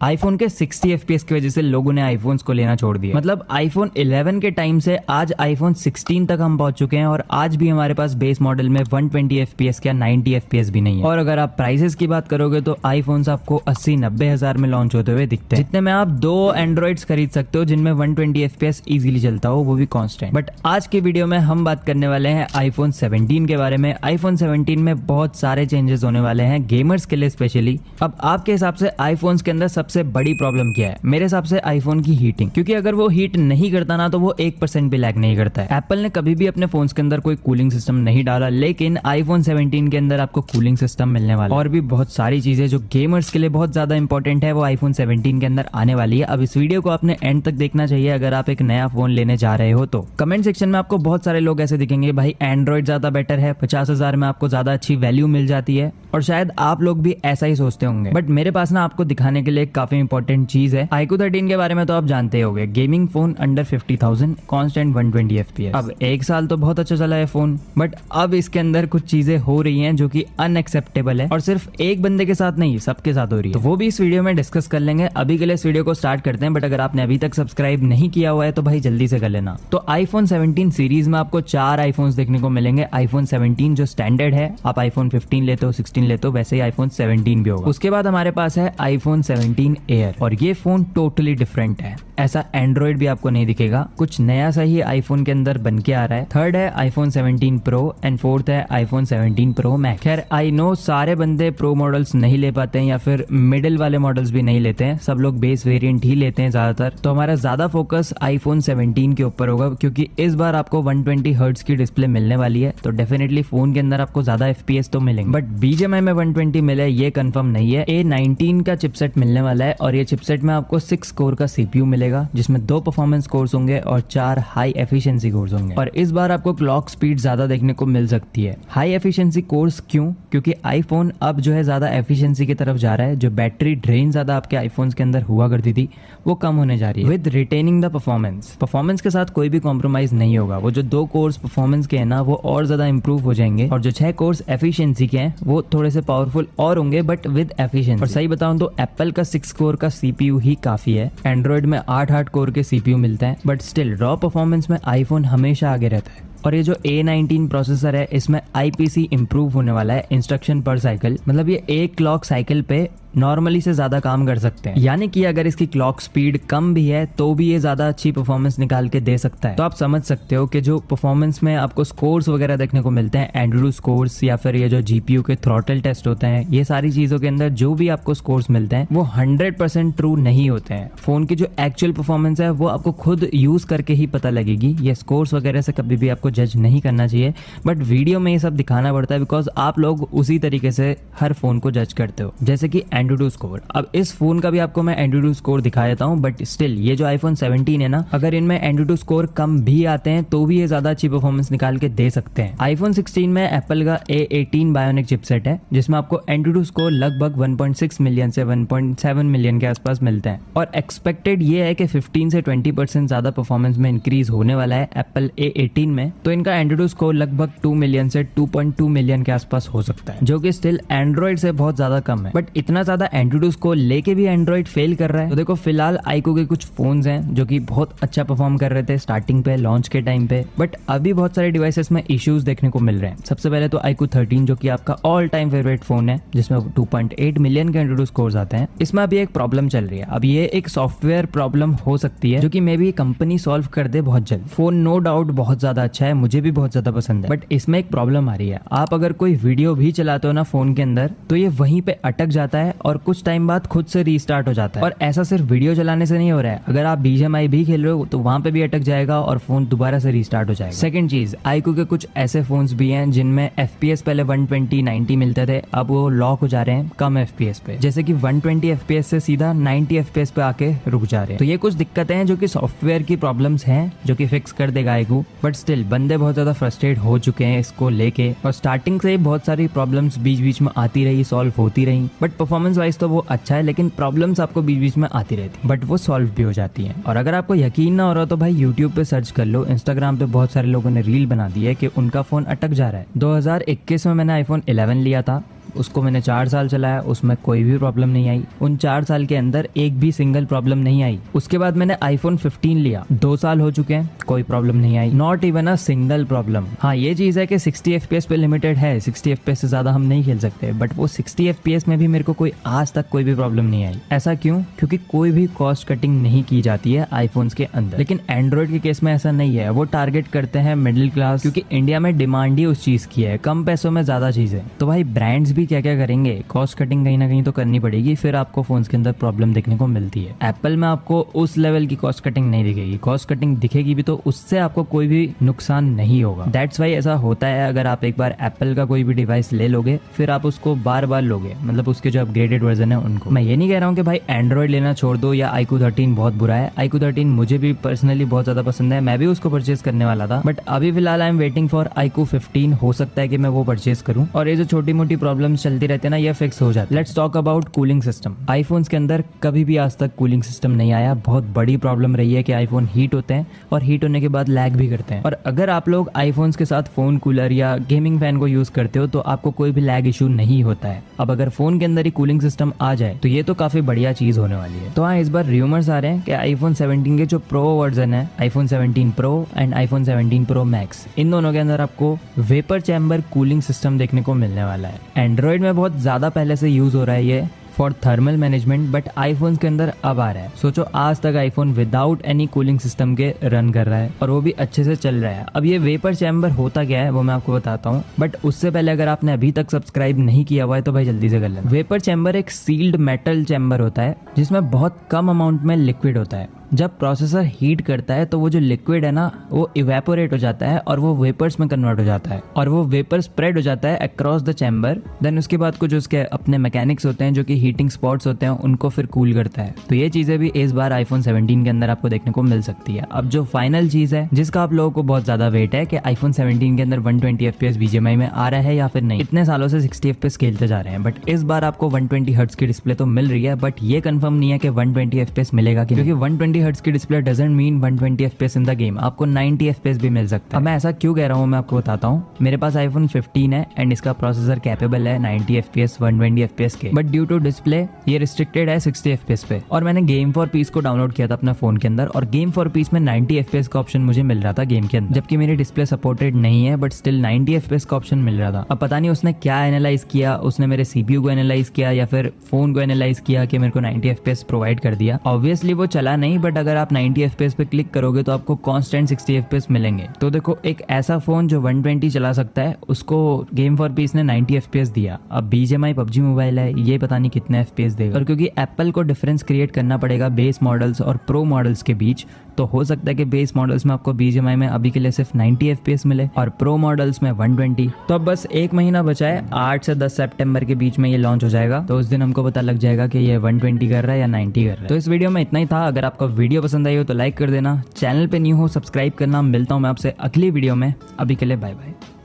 IPhone के 60 FPS की वजह से लोगों ने आईफोन्स को लेना छोड़ दिया। मतलब आईफोन 11 के टाइम से आज आईफोन 16 तक हम पहुंच चुके हैं और आज भी हमारे पास बेस मॉडल में 120 FPS या 90 FPS भी नहीं है। और अगर आप प्राइसेस की बात करोगे तो आईफोन्स आपको 80-90 हजार में लॉन्च होते हुए दिखते हैं, जितने में आप 2 एंड्रॉइड्स खरीद सकते हो जिनमें 120 FPS इजीली चलता हो, वो भी कांस्टेंट। बट आज की वीडियो में हम बात करने वाले हैं आईफोन 17 के बारे में। आईफोन 17 में बहुत सारे चेंजेस होने वाले हैं गेमर्स के लिए स्पेशली। अब आपके हिसाब से आईफोन्स के अंदर सबसे बड़ी प्रॉब्लम क्या है? मेरे हिसाब से आईफोन की हीटिंग, क्योंकि अगर वो हीट नहीं करता ना तो वो 1% भी लैग नहीं करता है। एप्पल ने कभी भी अपने फोन्स के अंदर कोई कूलिंग सिस्टम नहीं डाला, लेकिन आईफोन 17 के अंदर आपको कूलिंग सिस्टम मिलने वाला है। और भी बहुत सारी चीजें जो गेमर्स के लिए बहुत ज्यादा इंपॉर्टेंट है वो आईफोन 17 के अंदर आने वाली है। अब इस वीडियो को आपने एंड तक देखना चाहिए अगर आप एक नया फोन लेने जा रहे हो तो। कमेंट सेक्शन में आपको बहुत सारे लोग ऐसे दिखेंगे भाई एंड्रॉइड ज्यादा बेटर है, 50,000 में आपको ज्यादा अच्छी वैल्यू मिल जाती है, और शायद आप लोग भी ऐसा ही सोचते होंगे। बट मेरे पास ना आपको दिखाने के लिए काफी इंपॉर्टेंट चीज है। iQOO 13 के बारे में तो आप जानते होंगे, gaming phone under 50,000, constant 120 FPS। अब एक साल तो बहुत अच्छा चला है फोन, बट अब इसके अंदर कुछ चीजें हो रही हैं जो कि अनएक्सेप्टेबल है, और सिर्फ एक बंदे के साथ नहीं, सबके साथ हो रही है। तो वो भी इस वीडियो में डिस्कस कर लेंगे। अभी के लिए इस वीडियो को स्टार्ट करते हैं, बट अगर आपने अभी तक सब्सक्राइब नहीं किया हुआ है तो भाई जल्दी से कर लेना। तो आईफोन 17 सीरीज में आपको 4 आईफोन्स देखने को मिलेंगे। आईफोन 17 जो स्टैंडर्ड है, आप आईफोन 15 लेते हो, 16 लेते हो, वैसे ही आईफोन 17 भी होगा। उसके बाद हमारे पास है आईफोन 17 एयर, और ये फोन टोटली डिफरेंट है। ऐसा एंड्रॉइड भी आपको नहीं दिखेगा, कुछ नया सा ही आईफोन के अंदर बन के आ रहा है। थर्ड है आईफोन 17 प्रो एंड फोर्थ है आईफोन 17 प्रो मैक्स। खैर आई नो सारे बंदे प्रो मॉडल्स नहीं ले पाते हैं या फिर मिडिल वाले मॉडल्स भी नहीं लेते हैं, सब लोग बेस वेरिएंट ही लेते हैं ज्यादातर। तो हमारा ज्यादा फोकस आईफोन 17 के ऊपर होगा, क्योंकि इस बार आपको 120 हर्ट्ज की डिस्प्ले मिलने वाली है, तो डेफिनेटली फोन के अंदर आपको ज्यादा FPS तो मिलेंगे। बट BGMI में 120 मिले ये कंफर्म नहीं है। A19 का चिपसेट मिलने वाला है, और ये चिपसेट में आपको 6 कोर का CPU मिलेगा, जिसमें 2 परफॉर्मेंस कोर्स होंगे और 4 हाई एफिशिएंसी कोर्स होंगे। और इस बार आपको क्लॉक स्पीड ज्यादा देखने को मिल सकती है। हाई एफिशिएंसी कोर्स क्यों? क्योंकि आईफोन अब जो है ज्यादा एफिशिएंसी की तरफ जा रहा है। जो बैटरी ड्रेन ज्यादा आपके आईफोन्स के अंदर हुआ करती थी वो कम होने जा रही है, विद रिटेनिंग द परफॉर्मेंस के साथ कोई भी कॉम्प्रोमाइज नहीं होगा। वो जो 2 कोर्स परफॉर्मेंस के हैं ना वो और ज्यादा इंप्रूव हो जाएंगे, और जो 6 कोर्स एफिशिएंसी के हैं वो थोड़े से पावरफुल और होंगे, बट विद एफिशिएंसी। और सही बताऊं तो एप्पल का 6 कोर का CPU ही काफी है। एंड्रॉइड में 8 कोर के CPU मिलते हैं, बट स्टिल रॉ परफॉर्मेंस में आईफोन हमेशा आगे रहता है। और ये जो A19 प्रोसेसर है इसमें IPC इंप्रूव होने वाला है, इंस्ट्रक्शन पर साइकिल। मतलब ये एक क्लॉक साइकिल पे नॉर्मली से ज्यादा काम कर सकते हैं, यानी कि अगर इसकी क्लॉक स्पीड कम भी है तो भी ये ज्यादा अच्छी परफॉर्मेंस निकाल के दे सकता है। तो आप समझ सकते हो कि जो परफॉर्मेंस में आपको स्कोर्स वगैरह देखने को मिलते हैं, एंड्रॉइड स्कोर्स या फिर ये जो GPU के थ्रॉटल टेस्ट होते हैं, ये सारी चीजों के अंदर जो भी आपको स्कोर्स मिलते हैं वो 100% ट्रू नहीं होते हैं। फोन की जो एक्चुअल परफॉर्मेंस है वो आपको खुद यूज करके ही पता लगेगी। ये स्कोर्स वगैरह से कभी भी आपको जज नहीं करना चाहिए, बट वीडियो में ये सब दिखाना पड़ता है बिकॉज आप लोग उसी तरीके से हर फोन को जज करते हो, जैसे कि एंड्रॉइड स्कोर। अब इस फोन का भी आपको मैं एंड्रॉइड स्कोर दिखा देता हूं, बट स्टिल ये जो आईफोन 17 है ना, अगर इनमें एंड्रॉइड स्कोर कम भी आते हैं तो भी ये ज्यादा अच्छी परफॉर्मेंस निकाल के दे सकते हैं। आईफोन 16 में एप्पल का A18 बायोनिक चिपसेट है, जिसमें आपको एंड्रॉइड स्कोर लगभग 1.6 मिलियन से 1.7 मिलियन के आसपास मिलते हैं, और एक्सपेक्टेड ये है कि 15 से 20% ज्यादा परफॉर्मेंस में इंक्रीज होने वाला है एप्पल A18 में। तो इनका एंड्रॉइड स्कोर लगभग 2 मिलियन से 2.2 मिलियन के आसपास हो सकता है, जो कि स्टिल एंड्रॉइड से बहुत ज्यादा कम है। बट इतना ज्यादा एंड्रॉइड को लेके भी एंड्रॉइड फेल कर रहा है। तो देखो फिलहाल iQOO के कुछ फोन्स हैं जो कि बहुत अच्छा परफॉर्म कर रहे थे स्टार्टिंग पे, लॉन्च के टाइम पे, बट अभी बहुत सारे डिवाइसेस में इश्यूज देखने को मिल रहे हैं। सबसे पहले तो iQOO 13 जो कि आपका ऑल टाइम फेवरेट फोन है, जिसमें 2.8 मिलियन के एंड्रॉइड स्कोर्स आते हैं, इसमें अभी एक प्रॉब्लम चल रही है। अब ये एक सॉफ्टवेयर प्रॉब्लम हो सकती है जो कि मे बी कंपनी सॉल्व कर दे बहुत जल्द। फोन नो डाउट बहुत ज्यादा अच्छा है, मुझे भी बहुत ज्यादा पसंद है, बट इसमें एक प्रॉब्लम आ रही है। आप अगर कोई वीडियो भी चलाते हो ना फोन के अंदर तो ये वहीं पे अटक जाता है और कुछ टाइम बाद खुद से रीस्टार्ट हो जाता है। और ऐसा सिर्फ वीडियो चलाने से नहीं हो रहा है, अगर आप BGMI भी खेल रहे हो तो वहां पे भी अटक जाएगा और फोन दोबारा से रीस्टार्ट हो जाएगा। सेकंड चीज, iQOO के कुछ ऐसे फोन्स भी हैं जिनमें FPS पहले 120 90 मिलते थे, अब वो लॉक हो जा रहे हैं कम FPS पे, जैसे कि 120 FPS से सीधा 90 FPS पे आके रुक जा रहे हैं। तो ये कुछ दिक्कतें हैं जो कि सॉफ्टवेयर की प्रॉब्लम्स हैं, जो कि फिक्स कर देगा iQOO, बट स्टिल बंदे बहुत ज्यादा फ्रस्ट्रेट हो चुके हैं इसको लेके, और स्टार्टिंग से बहुत सारी प्रॉब्लम्स बीच बीच में आती रही, सॉल्व होती रही। बट परफॉर्मेंस वाइज तो वो अच्छा है, लेकिन प्रॉब्लम्स आपको बीच बीच में आती रहती, बट वो सॉल्व भी हो जाती हैं। और अगर आपको यकीन ना हो रहा तो भाई यूट्यूब पे सर्च कर लो, इंस्टाग्राम पे बहुत सारे लोगों ने रील बना दी है कि उनका फोन अटक जा रहा है। 2021 में मैंने आईफोन 11 लिया था, उसको मैंने 4 साल चलाया, उसमें कोई भी प्रॉब्लम नहीं आई। उन 4 साल के अंदर एक भी सिंगल प्रॉब्लम नहीं आई। उसके बाद मैंने आईफोन 15 लिया, 2 साल हो चुके हैं, कोई प्रॉब्लम नहीं आई, not even a single problem. हाँ, ये चीज है कि 60 FPS पे लिमिटेड है, 60 FPS से ज्यादा हम नहीं खेल सकते, बट वो 60 FPS में भी मेरे को कोई आज तक कोई भी प्रॉब्लम नहीं आई। ऐसा क्यों? क्योंकि कोई भी कॉस्ट कटिंग नहीं की जाती है आईफोन्स के अंदर। लेकिन एंड्रॉइड के केस में ऐसा नहीं है, वो टारगेट करते हैं मिडिल क्लास, क्योंकि इंडिया में डिमांड ही उस चीज की है, कम पैसों में ज्यादा चीजें। तो भाई ब्रांड्स भी क्या क्या करेंगे, कॉस्ट कटिंग कहीं ना कहीं तो करनी पड़ेगी, फिर आपको फोन्स के अंदर प्रॉब्लम देखने को मिलती है। एप्पल में आपको उस लेवल की कॉस्ट कटिंग नहीं दिखेगी, कॉस्ट कटिंग दिखेगी भी तो उससे आपको कोई भी नुकसान नहीं होगा। दैट्स वाई ऐसा होता है, अगर आप एक बार एप्पल का कोई भी डिवाइस ले लोगे फिर आप उसको बार बार लोगे, मतलब उसके जो अपग्रेडेड वर्जन है उनको। मैं ये नहीं कह रहा हूँ कि भाई एंड्रॉइड लेना छोड़ दो या iQOO 13 बहुत बुरा है। iQOO 13 मुझे भी पर्सनली बहुत ज्यादा पसंद है, मैं भी उसको परचेज करने वाला था, बट अभी फिलहाल I am waiting for iQOO 15। हो सकता है कि मैं वो परचेज करूं और ये जो छोटी मोटी प्रॉब्लम चलती रहती है ना, ये फिक्स हो जाती है। Let's talk about cooling system. IPhones के अंदर कभी भी आज तक कूलिंग सिस्टम नहीं आया। बहुत बड़ी प्रॉब्लम रही है कि आईफोन हीट होते हैं और हीट होने के बाद लैग भी करते हैं। और अगर आप लोग आईफोन्स के साथ फोन कूलर या गेमिंग फैन को यूज करते हो तो आपको कोई भी लैग इशू नहीं होता है। अब अगर फोन के अंदर ही कूलिंग सिस्टम आ जाए तो ये तो काफी बढ़िया चीज होने वाली है। तो हाँ, इस बार रूमर्स आ रहे हैं कि आईफोन 17 के जो प्रो वर्जन है, iPhone 17 pro and iPhone 17 pro max, इन दोनों के अंदर आपको वेपर चैम्बर कूलिंग सिस्टम देखने को मिलने वाला है। एंड्रॉइड में बहुत ज्यादा पहले से यूज हो रहा है ये for thermal management, but iPhones के अंदर अब आ रहा है। सोचो, आज तक iPhone without any cooling system के रन कर रहा है और वो भी अच्छे से चल रहा है। अब ये वेपर चैम्बर होता क्या है वो मैं आपको बताता हूँ, बट उससे पहले अगर आपने अभी तक सब्सक्राइब नहीं किया हुआ है तो भाई जल्दी से कर लेना। वेपर चैम्बर एक सील्ड मेटल चैम्बर होता है जिसमें बहुत कम अमाउंट में लिक्विड होता है। जब प्रोसेसर हीट करता है तो वो जो लिक्विड है ना, वो इवेपोरेट हो जाता है और वो वेपर्स में कन्वर्ट हो जाता है और वो वेपर स्प्रेड हो जाता है अक्रॉस द चैम्बर। देन उसके बाद कुछ उसके अपने मैकेनिक्स होते हैं जो कि हीटिंग स्पॉट्स होते हैं, उनको फिर कूल करता है। तो ये चीजें भी इस बार आईफोन 17 के अंदर आपको देखने को मिल सकती है। अब जो फाइनल चीज है जिसका आप लोगों को बहुत ज्यादा वेट है कि आईफोन 17 के अंदर 120 FPS BGMI में आ रहा है या फिर नहीं। इतने सालों से 60 FPS खेलते जा रहे हैं, बट इस बार आपको 120 हर्ट्ज की डिस्प्ले तो मिल रही है, बट ये कंफर्म नहीं है कि 120 FPS मिलेगा, क्योंकि 120 हर्ट्ज की display doesn't mean 120 FPS in the game. आपको 90 FPS भी मिल सकता है। अब मैं ऐसा क्यों कह रहा हूँ मैं आपको बताता हूँ। मेरे पास आईफोन 15 है एंड इसका प्रोसेसर कैपेबल है 90 FPS 120 FPS के, बट ड्यू टू डिस्प्ले ये रिस्ट्रिक्टेड है 60 FPS पे। और मैंने गेम फॉर पीस को डाउनलोड किया था अपना फोन के अंदर और गेम फॉर पीस में 90 FPS का ऑप्शन मुझे मिल रहा था गेम के अंदर, जबकि मेरी डिस्प्ले सपोर्टेड नहीं है, बट स्टिल 90 FPS का ऑप्शन मिल रहा था। अब पता नहीं उसने क्या एनालाइज किया, उसने मेरे CPU को एनालाइज किया या फिर फोन को एनालाइज किया कि मेरे को 90 FPS प्रोवाइड कर दिया। ऑब्वियसली वो चला नहीं, बट अगर आप 90 FPS पे क्लिक करोगे तो आपको कांस्टेंट 60 FPS मिलेंगे। तो देखो, एक ऐसा फोन जो 120 चला सकता है उसको गेम फॉर पीस ने 90 FPS दिया। अब BGMI PUBG मोबाइल है, ये पता नहीं कितने FPS देगा। और क्योंकि एप्पल को डिफरेंस क्रिएट करना पड़ेगा बेस मॉडल्स और प्रो मॉडल्स के बीच, तो हो सकता है कि बेस मॉडल्स में आपको BGMI में अभी के लिए सिर्फ 90 FPS मिले और प्रो मॉडल्स में 120। तो अब बस 1 महीना बचा है, 8 से 10 सितंबर के बीच में ये लॉन्च हो जाएगा। तो उस दिन हमको पता लग जाएगा कि ये 120 कर रहा है या 90 कर रहा है। तो इस वीडियो में इतना ही था। अगर आपको वीडियो पसंद आई हो तो लाइक कर देना, चैनल पे न्यू हो सब्सक्राइब करना। मिलता हूँ मैं आपसे अगली वीडियो में, अभी के लिए बाय बाय।